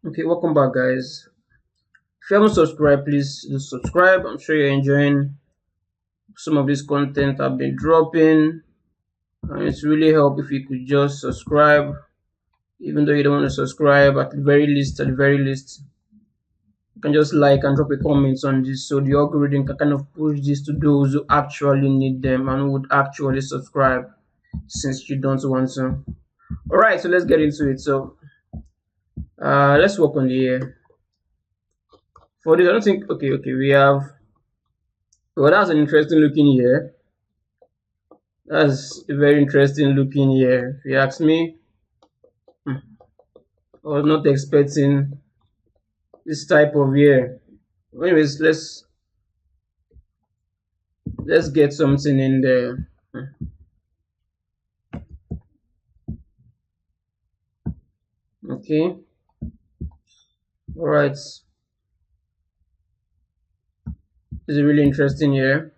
Okay, welcome back, guys. If you haven't subscribed, please do subscribe. I'm sure you're enjoying some of this content I've been dropping, and it's really help if you could just subscribe, even though you don't want to subscribe. At the very least, you can just like and drop a comment on this, so the algorithm can kind of push this to those who actually need them and would actually subscribe, since you don't want to. All right, so let's get into it. So, let's work on the year. For this, I don't think. Okay, we have. Well, that's an interesting looking year. That's a very interesting looking year. If you ask me, I was not expecting this type of year. Anyways, let's get something in there. Okay. All right. It's a really interesting year.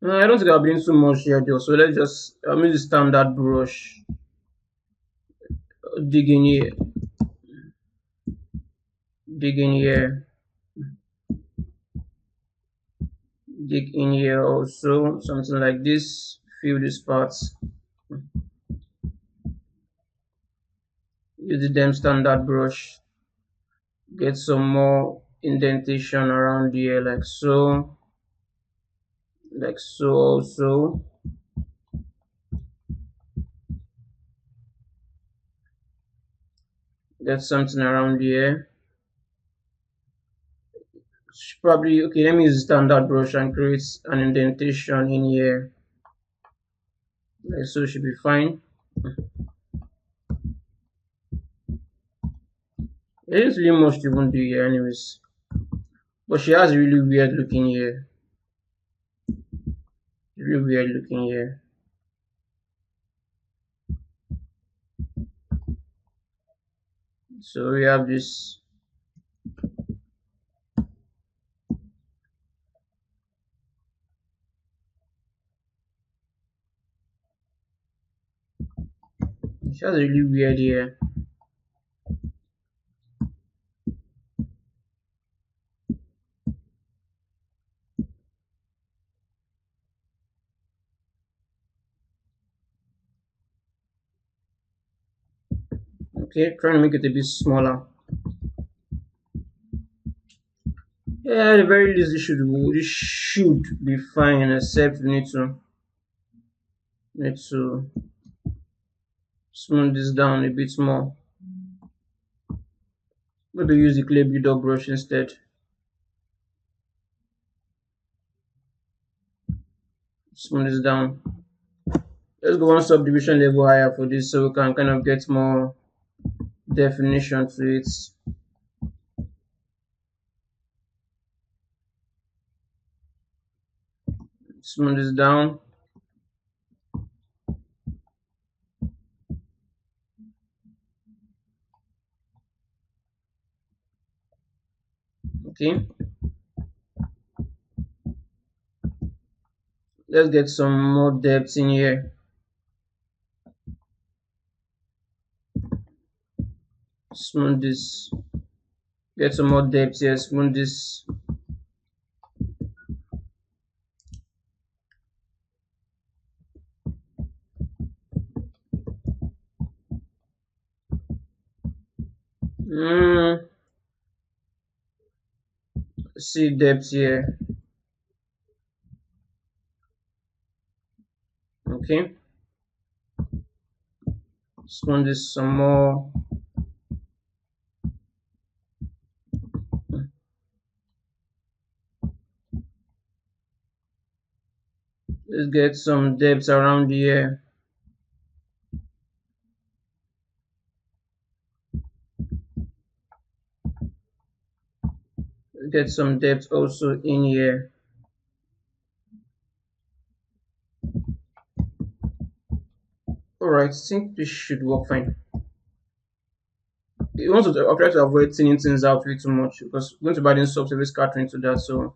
I don't think I've been too much here though. So I'm use the standard brush. Dig in here. Dig in here. Dig in here also. Something like this. Fill these parts. Use the damn standard brush. Get some more indentation around here, like so also. Get something around here. Probably okay, let me use the standard brush and create an indentation in here, like so. Should be fine. There isn't really much to even do here anyways, but she has a really weird looking here. Really weird looking here. So we have this. She has a really weird here. Okay, trying to make it a bit smaller. Yeah, at the very least, this should be fine, except we need to smooth this down a bit more. Maybe use the clay builder brush instead. Smooth this down. Let's go one subdivision level higher for this, so we can kind of get more definition to it. Smooth this down. Okay. Let's get some more depth in here. Smooth this. Get some more depth here. Smooth this. See depth here. Okay. Smooth this some more. Let's get some depth around here. Get some depth also in here. Alright, I think this should work fine. I'll try to avoid thinning things out way too much, because we're going to be adding subsurface scattering to that, so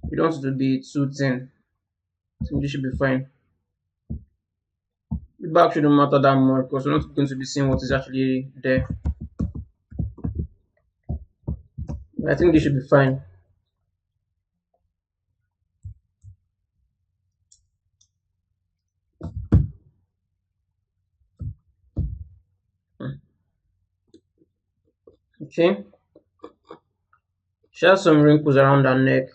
we don't want it to be too thin. I think this should be fine. The back shouldn't matter that much because we're not going to be seeing what is actually there. I think this should be fine. Okay. She has some wrinkles around her neck.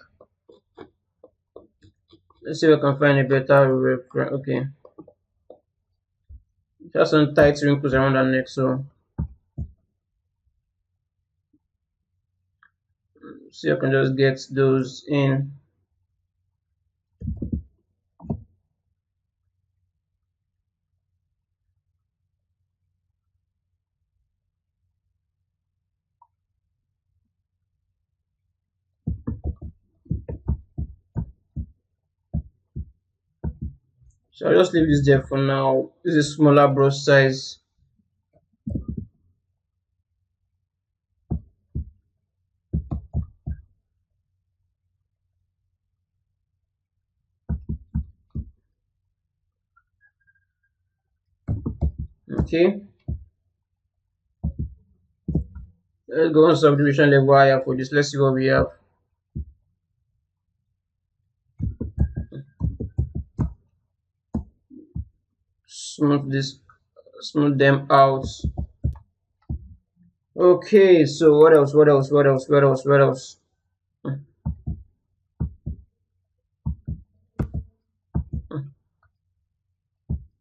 Let's see if I can find a better reference. Okay. She has some tight wrinkles around her neck, so see if I can just get those in. So I'll just leave this there for now. This is smaller brush size. Okay. Let's go on subdivision level higher for this. Let's see what we have. Smooth them out. Okay, so what else? What else? What else? What else? What else?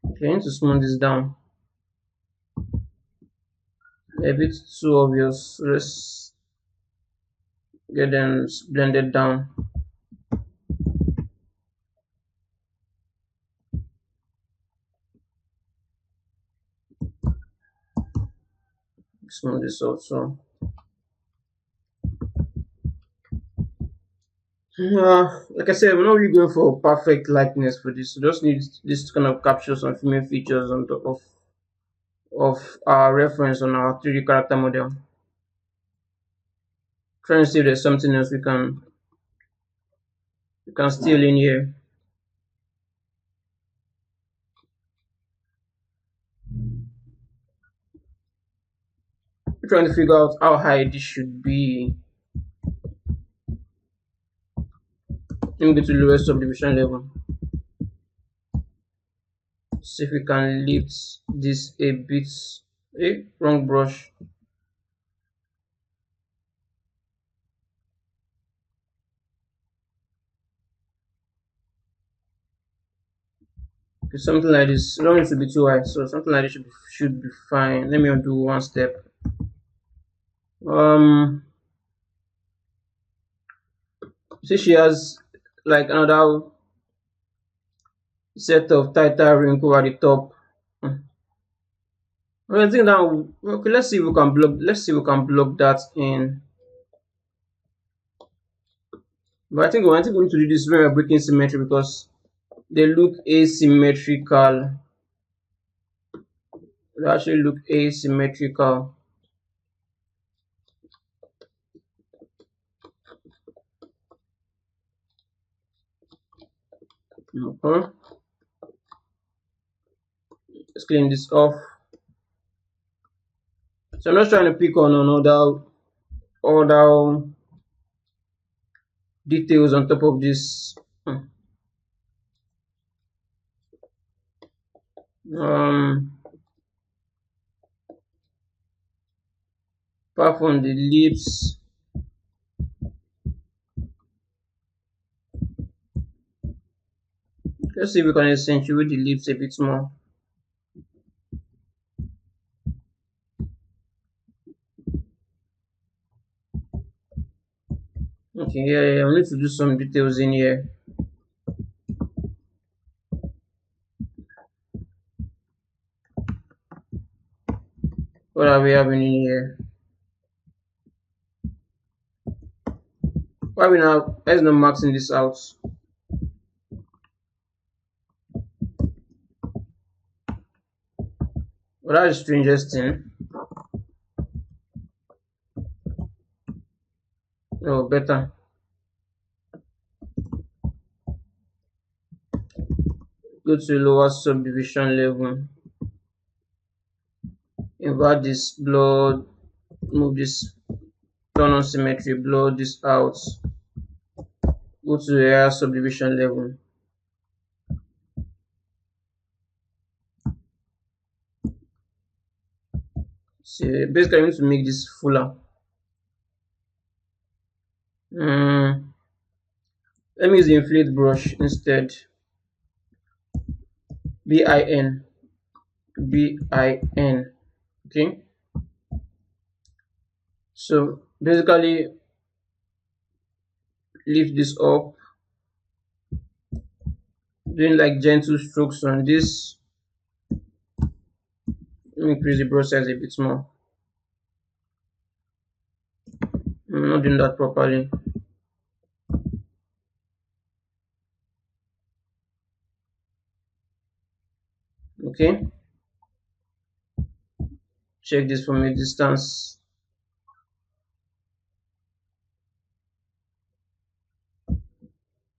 Okay, I need to smooth this down. A bit too obvious. Let's get them blended down. Smooth this also. Like I said, we're not really going for perfect likeness for this. We just need this to kind of capture some female features on top of our reference on our 3D character model. Trying to see if there's something else we can steal in here. We're trying to figure out how high this should be. Let me go to the lowest subdivision level. See if we can lift this a bit. Hey, wrong brush. Okay, something like this. I don't want it to be too high, so something like this should be fine. Let me undo one step. See, she has like another set of tighter wrinkle at the top. I think that okay. Let's see if we can block. Let's see if we can block that in. But I think we need to do this when we're breaking symmetry because they look asymmetrical. They actually look asymmetrical. Okay. Let's clean this off. So I'm not trying to pick on other details on top of this. Apart from the lips, let's see if we can accentuate the lips a bit more. Okay, yeah, we need to do some details in here. What are we having in here? Why we now? There's no marks in this out. Well, that's the strangest thing. Oh, better. Go to lower subdivision level. invert this, blur, move this, turn on symmetry, blur this out, go to the higher subdivision level. So basically I need to make this fuller. Let me use the inflate brush instead. bin okay. So basically lift this up, doing like gentle strokes on this. Let me increase the brush size a bit more. I'm not doing that properly. Okay, check this from a distance.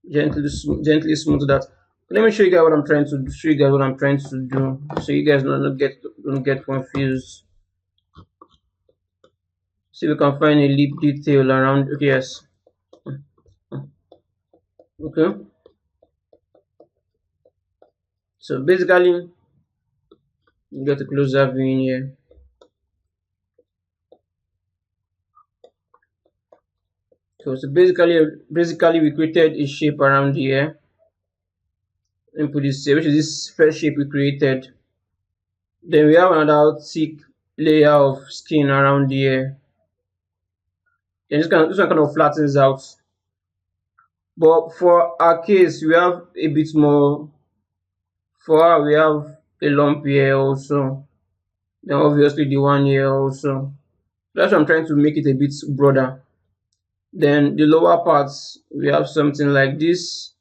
Gently smooth that. Let me show you guys what I'm trying to do. So you guys don't get confused. See if we can find a lip detail around. Okay, yes. Okay. So basically, you get a closer view in here. So basically we created a shape around here. And put this here, which is this first shape we created. Then we have another thick layer of skin around here. And this one kind of flattens out. But for our case, we have a bit more. For her, we have a lump here also. Then obviously the one here also. That's why I'm trying to make it a bit broader. Then the lower parts, we have something like this.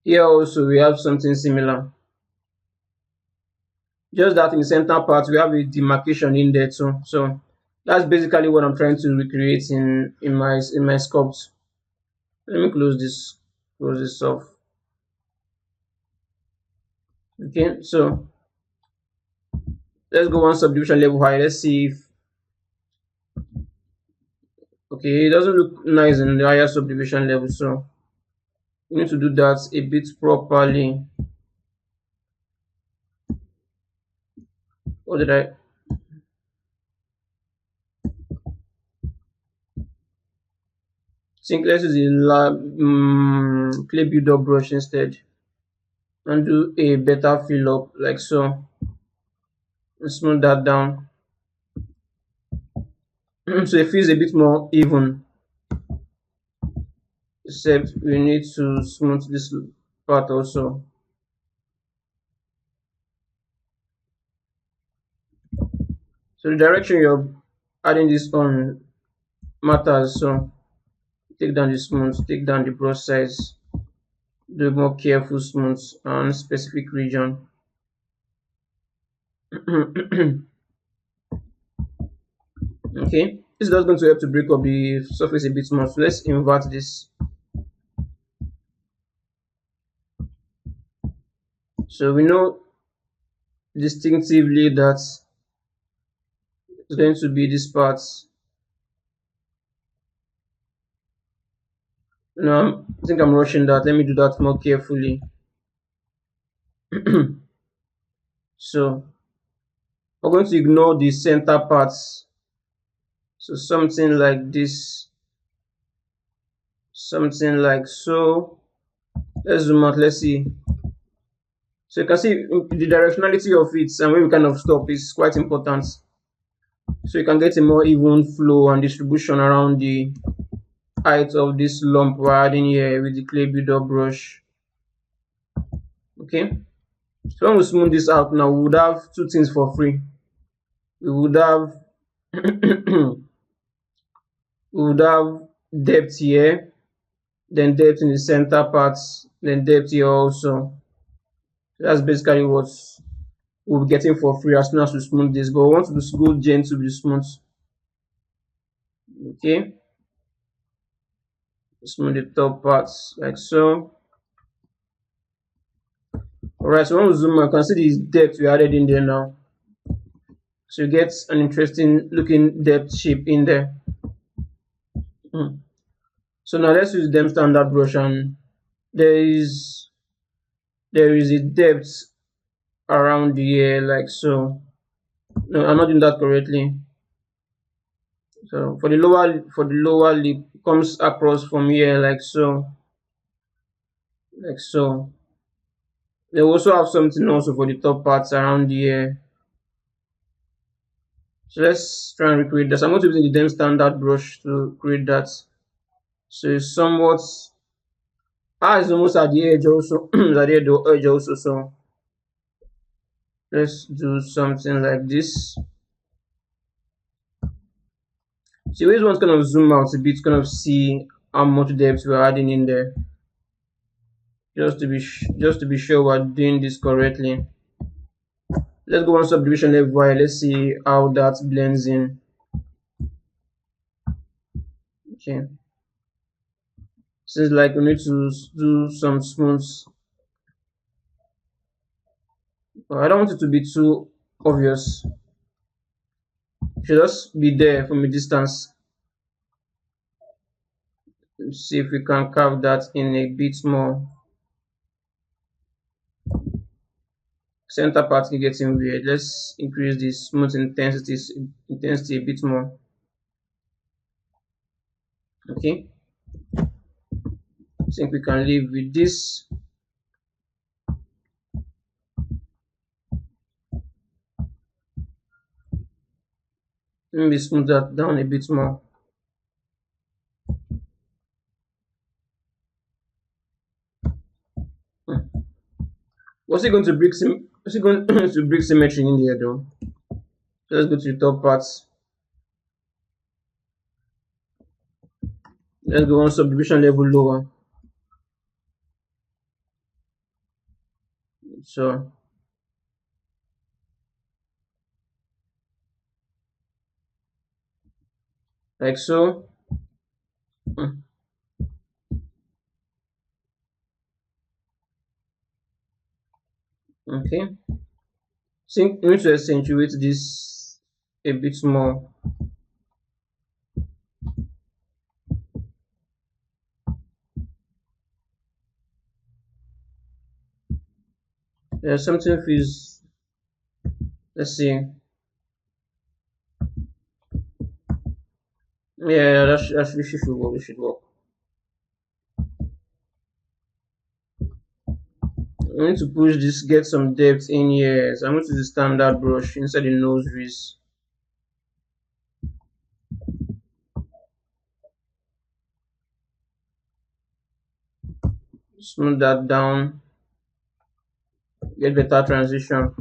Here also we have something similar. Just that in the center part we have a demarcation in there too. So that's basically what I'm trying to recreate in my sculpt. Let me close this off. Okay, so let's go one subdivision level higher. Let's see if okay, it doesn't look nice in the higher subdivision level, so you need to do that a bit properly. What did I think? Let's use the clay builder brush instead and do a better fill up like so and smooth that down. So it feels a bit more even, except we need to smooth this part also. So the direction you're adding this on matters, so take down the smooth, take down the brush size, do more careful smooth on specific region. Okay, this is just going to help to break up the surface a bit more. So let's invert this. So we know distinctively that it's going to be this part. No, I think I'm rushing that. Let me do that more carefully. So we're going to ignore the center parts. So something like this, something like so. Let's zoom out. Let's see. So you can see the directionality of it and where we kind of stop is quite important. So you can get a more even flow and distribution around the height of this lump we're adding here with the clay builder brush. Okay, so when we smooth this out now, we would have two things for free. We would have we would have depth here, then depth in the center parts, then depth here also. That's basically what we'll be getting for free as soon as we smooth this, but we want to go gentle with the smooth. Okay, smooth the top parts like so. Alright, so when we zoom out, you can see the depth we added in there now. So you get an interesting looking depth shape in there. So now let's use them standard brush, and there is there is a depth around the ear like so. No, I'm not doing that correctly. So for the lower lip, it comes across from here like so, like so. They also have something also for the top parts around the ear. So let's try and recreate this. I'm going to use the Dem standard brush to create that. So it's somewhat it's almost at the edge also, at the edge also. So let's do something like this. So we just want to kind of zoom out a bit, kind of see how much depth we're adding in there, just to be sure we're doing this correctly. Let's go on subdivision level while let's see how that blends in. Okay. Seems like we need to do some smooths. I don't want it to be too obvious. It should just be there from a distance. Let's see if we can carve that in a bit more. Center part is getting weird. Let's increase the smooth intensity a bit more. Okay. I think we can live with this. Maybe smooth that down a bit more. Was it going to break was it going to break symmetry in here though? So let's go to the top parts. Let's go on subdivision level lower. So like so. Okay. Think we need to accentuate this a bit more. Something feels. Let's see. Yeah, that should work. It should work. We need to push this, get some depth in here. So I'm going to use the standard brush inside the nose crease. Smooth that down. Get better transition.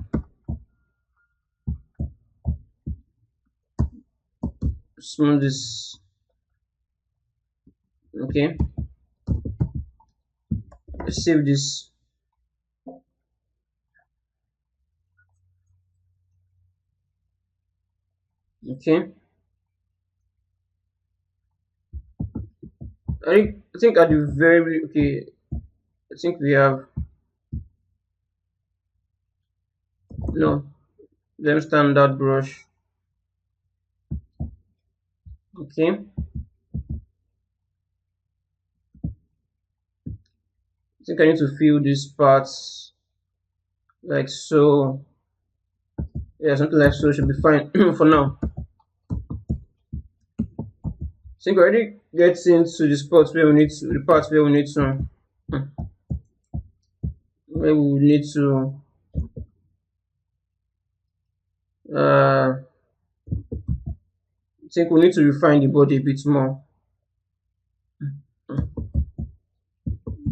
Smooth this. Okay. Let's save this. Okay. I think at the very okay. I think we have no. Them standard brush. Okay. I think I need to fill these parts like so. Yeah, something like so should be fine for now. I think already gets into the spots where we need to, the parts where we need to, where we need to, I think we need to refine the body a bit more. We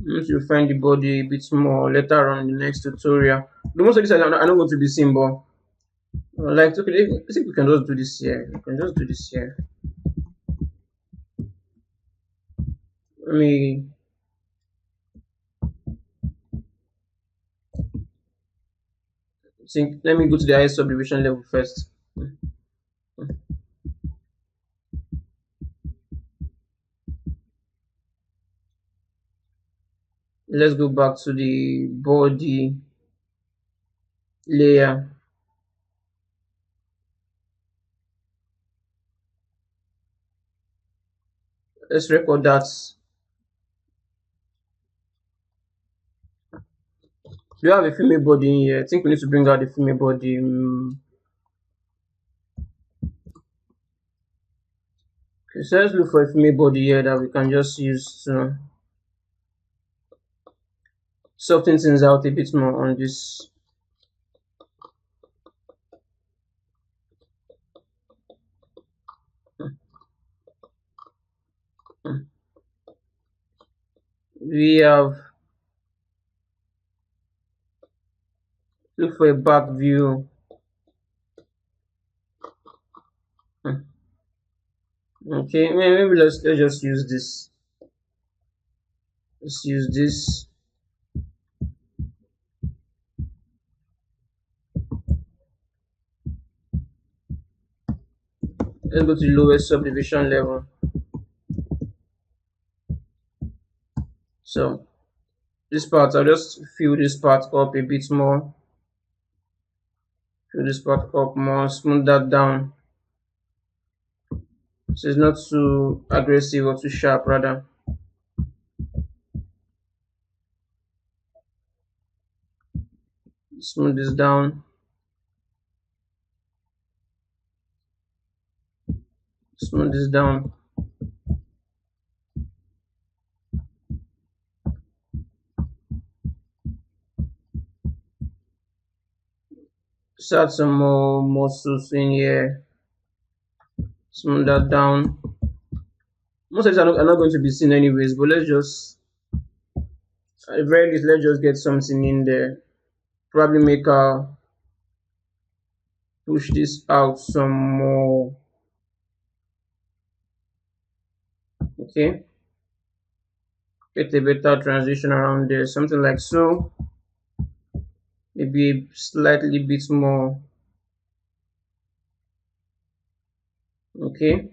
need to refine the body a bit more later on in the next tutorial. The most of this I don't want to be seen, but like, okay, I think we can just do this here. We can just do this here. Let me think. Let me go to the highest subdivision level first. Let's go back to the body layer. let's record that. Do you have a female body in here? I think we need to bring out the female body. Okay, so let's look for a female body here that we can just use to soften things out a bit more on this. We have look for a back view. Okay, maybe let's just use this. Let's use this. Let's go to the lowest subdivision level. So this part, I'll just fill this part up a bit more. Fill this part up more, smooth that down. So it's not too aggressive or too sharp, rather. Smooth this down. Smooth this down. Start some more muscles in here. Smooth that down. Most of these are not going to be seen anyways, but let's just, at the very least, let's just get something in there. Probably make a push this out some more. Okay, get a better transition around there, something like so. Maybe slightly bit more. Okay,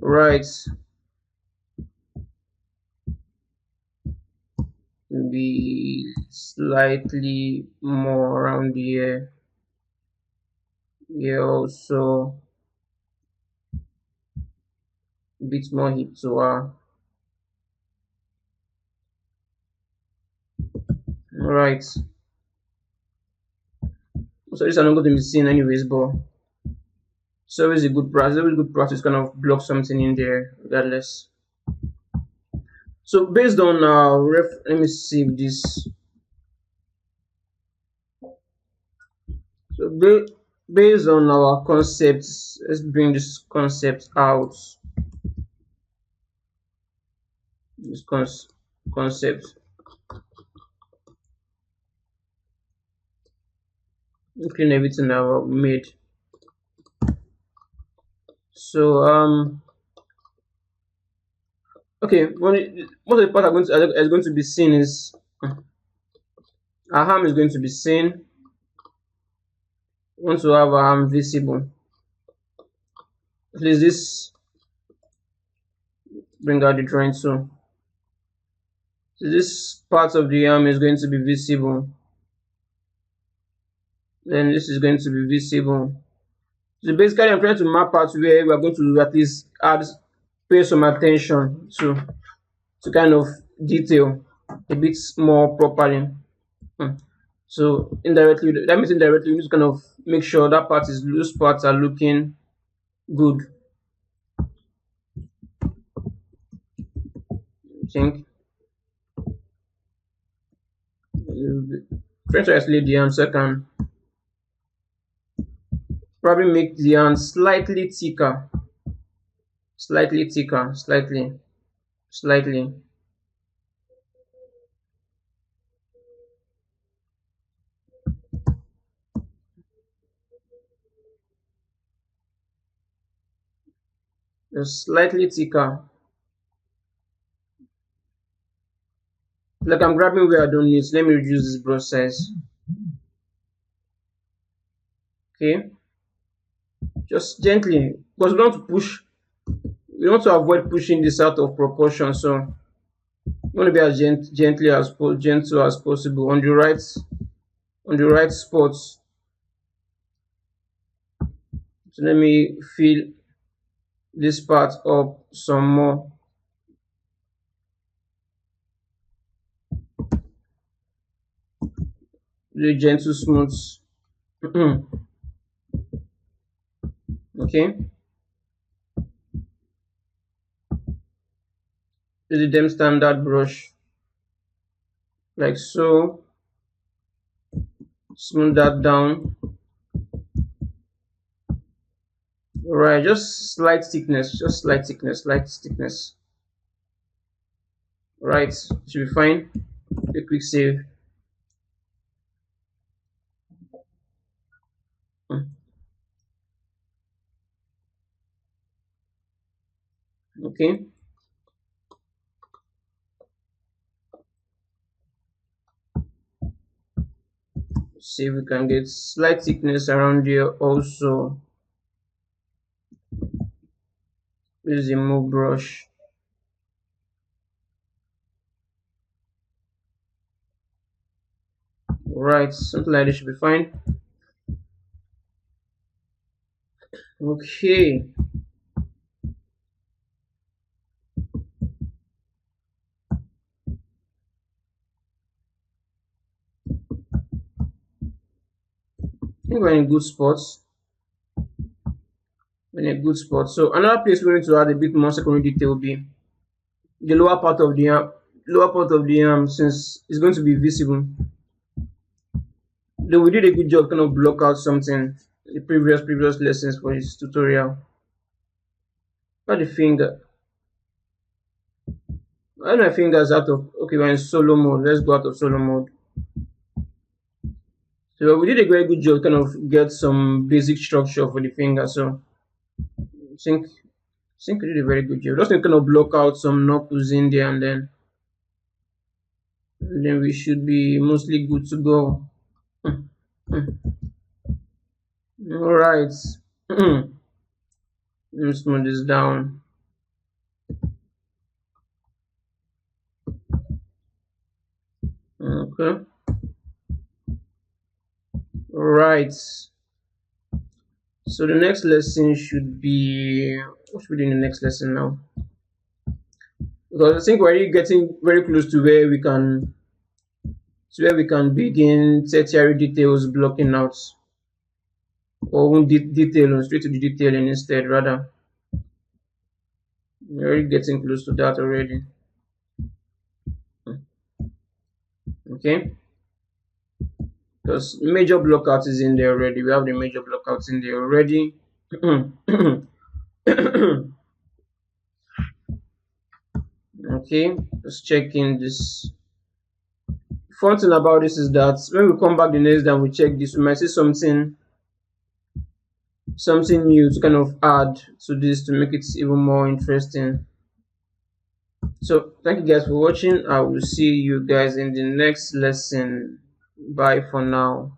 right, maybe slightly more around here. Here also a bit more hip to her. Right, so these are not going to be seen anyways, but it's always a good practice. Always good practice, kind of block something in there regardless. So based on let me see this. So based on our concepts, let's bring this concept out. This concept. Clean everything that we made. So okay, most of the part is going to be seen is our arm is going to be seen. We want to have our arm visible. At least this, bring out the drawing so this part of the arm is going to be visible. Then this is going to be visible. So basically I'm trying to map out where we are going to at least pay some attention to kind of detail a bit more properly. So indirectly, that means indirectly we need to kind of make sure that those parts are looking good. I think try to isolate the hand so I can probably make the hand slightly thicker. Slightly. Just slightly thicker. Like I'm grabbing where I don't need. So let me reduce this brush size. Okay. Just gently, because we don't want to push. We want to avoid pushing this out of proportion. So you want to be as gentle as possible on the right on the right spots. So let me fill this part up some more. The gentle smooth. Okay. This is the standard brush, like so. Smooth that down. Alright, just slight thickness, light thickness. Right, should be fine. A quick save. Okay. See if we can get slight thickness around here also. This is a move brush. Right, something like this should be fine. Okay. I think we're in good spots. We're in a good spot. So another place we need to add a bit more secondary detail will be the lower part of the arm. Since it's going to be visible. Though we did a good job kind of block out something in the previous lessons for this tutorial. Not the finger. I know my fingers out of, okay, we're in solo mode. Let's go out of solo mode. So we did a very good job kind of get some basic structure for the finger. So I think we did a very good job. Just to kind of block out some knuckles in there, and then we should be mostly good to go. All right. Let me smooth this down. Okay. All right. So the next lesson should be, what should we do in the next lesson now? Because I think we're already getting very close to where we can begin tertiary details blocking out, or detailing, straight to the detailing instead rather. We're already getting close to that already. Okay. Because major blockouts is in there already. We have the major blockouts in there already. Okay, let's check in this. Fun thing about this is that when we come back the next day and we check this, we might see something new to kind of add to this to make it even more interesting. So thank you guys for watching. I will see you guys in the next lesson. Bye for now.